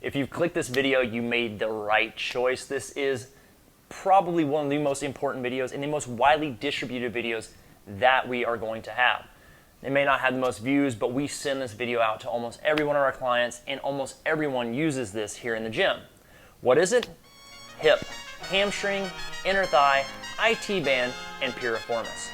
If you've clicked this video, you made the right choice. This is probably one of the most important videos and the most widely distributed videos that we are going to have. It may not have the most views, but we send this video out to almost every one of our clients, and almost everyone uses this here in the gym. What is it? HIIP, hamstring, inner thigh, IT band, and piriformis.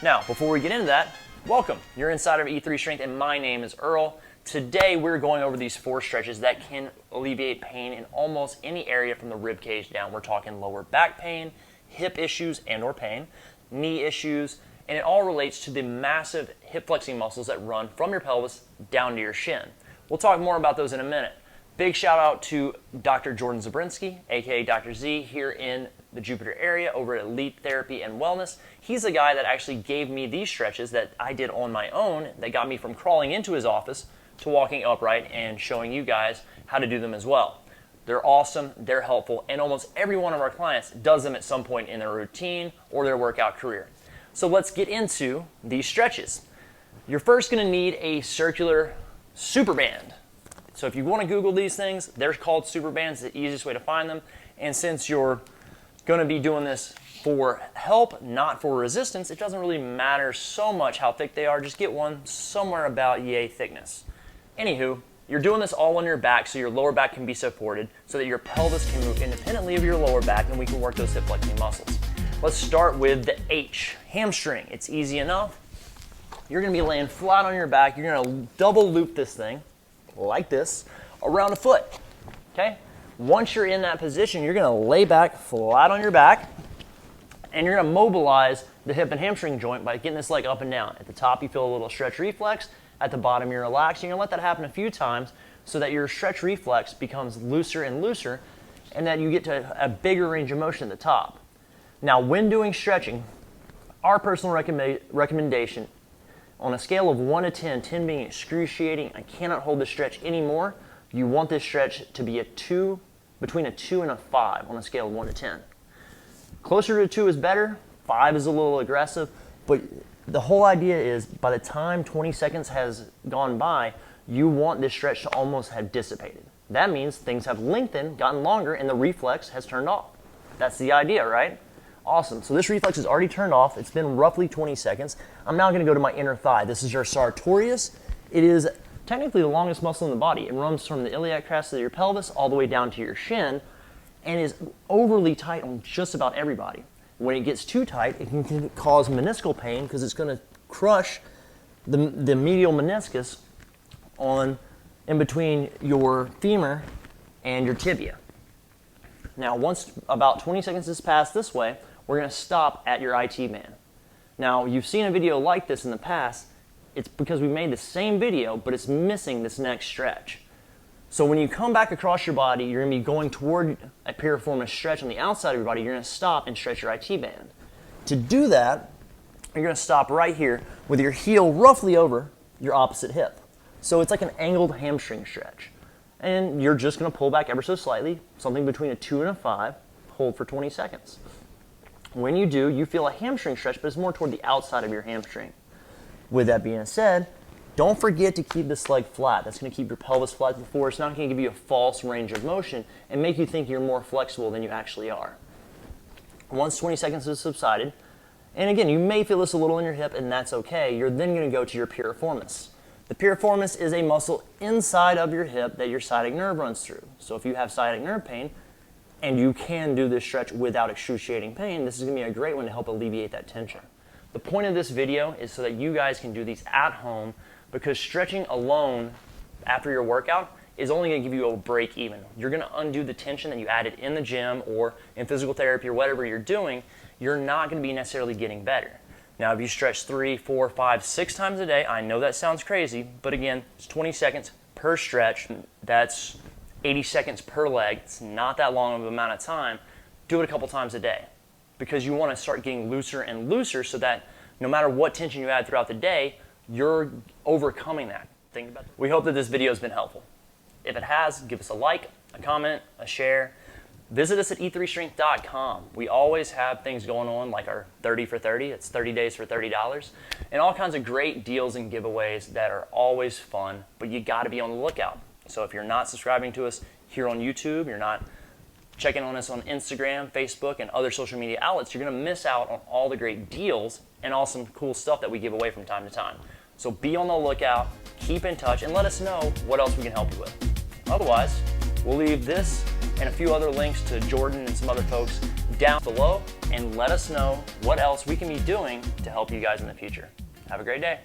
Now, before we get into that, welcome. You're inside of E3 Strength, and my name is Earl. Today, we're going over these 4 stretches that can alleviate pain in almost any area from the rib cage down. We're talking lower back pain, hip issues and or pain, knee issues, and it all relates to the massive hip flexing muscles that run from your pelvis down to your shin. We'll talk more about those in a minute. Big shout out to Dr. Jordan Zabrinsky, aka Dr. Z, here in the Jupiter area over at Elite Therapy and Wellness. He's the guy that actually gave me these stretches that I did on my own that got me from crawling into his office to walking upright and showing you guys how to do them as well. They're awesome, they're helpful, and almost every one of our clients does them at some point in their routine or their workout career. So let's get into these stretches. You're first going to need a circular Superband. So if you want to Google these things, they're called Superbands, the easiest way to find them. And since you're going to be doing this for help, not for resistance, it doesn't really matter so much how thick they are. Just get one somewhere about yay thickness. Anywho, you're doing this all on your back so your lower back can be supported so that your pelvis can move independently of your lower back and we can work those hip flexing muscles. Let's start with the H, hamstring. It's easy enough. You're going to be laying flat on your back. You're going to double loop this thing like this around a foot. Okay? Once you're in that position, you're going to lay back flat on your back and you're going to mobilize the hip and hamstring joint by getting this leg up and down. At the top, you feel a little stretch reflex. At the bottom, you're relaxed. You're going to let that happen a few times so that your stretch reflex becomes looser and looser and that you get to a bigger range of motion at the top. Now, when doing stretching, our personal recommendation on a scale of 1 to 10, 10 being excruciating, I cannot hold this stretch anymore, you want this stretch to be between a 2 and a 5 on a scale of 1 to 10. Closer to 2 is better, 5 is a little aggressive, but the whole idea is by the time 20 seconds has gone by, you want this stretch to almost have dissipated. That means things have lengthened, gotten longer, and the reflex has turned off. That's the idea, right? Awesome. So this reflex is already turned off. It's been roughly 20 seconds. I'm now going to go to my inner thigh. This is your sartorius. It is technically the longest muscle in the body. It runs from the iliac crest of your pelvis all the way down to your shin and is overly tight on just about everybody. When it gets too tight, it can cause meniscal pain because it's going to crush the medial meniscus in between your femur and your tibia. Now, once about 20 seconds has passed this way, we're going to stop at your IT band. Now, you've seen a video like this in the past. It's because we made the same video, but it's missing this next stretch. So when you come back across your body, you're going to be going toward a piriformis stretch on the outside of your body. You're going to stop and stretch your IT band. To do that, you're going to stop right here with your heel roughly over your opposite hip. So it's like an angled hamstring stretch. And you're just going to pull back ever so slightly, something between a 2 and a 5, hold for 20 seconds. When you do, you feel a hamstring stretch, but it's more toward the outside of your hamstring. With that being said, don't forget to keep this leg flat. That's going to keep your pelvis flat before. It's not going to give you a false range of motion and make you think you're more flexible than you actually are. Once 20 seconds has subsided, and again, you may feel this a little in your hip, and that's okay, you're then going to go to your piriformis. The piriformis is a muscle inside of your hip that your sciatic nerve runs through. So if you have sciatic nerve pain, and you can do this stretch without excruciating pain, this is going to be a great one to help alleviate that tension. The point of this video is so that you guys can do these at home, because stretching alone after your workout is only going to give you a break even. You're going to undo the tension that you added in the gym or in physical therapy or whatever you're doing. You're not going to be necessarily getting better. Now, if you stretch 3, 4, 5, 6 times a day, I know that sounds crazy, but again, it's 20 seconds per stretch. That's 80 seconds per leg. It's not that long of an amount of time. Do it a couple times a day because you want to start getting looser and looser so that no matter what tension you add throughout the day, you're overcoming that. Think about that. We hope that this video has been helpful. If it has, give us a like, a comment, a share. Visit us at e3strength.com. We always have things going on like our 30 for 30. It's 30 days for $30. And all kinds of great deals and giveaways that are always fun, but you got to be on the lookout. So if you're not subscribing to us here on YouTube, you're not checking on us on Instagram, Facebook, and other social media outlets, you're going to miss out on all the great deals and awesome cool stuff that we give away from time to time. So be on the lookout, keep in touch, and let us know what else we can help you with. Otherwise, we'll leave this and a few other links to Jordan and some other folks down below, and let us know what else we can be doing to help you guys in the future. Have a great day.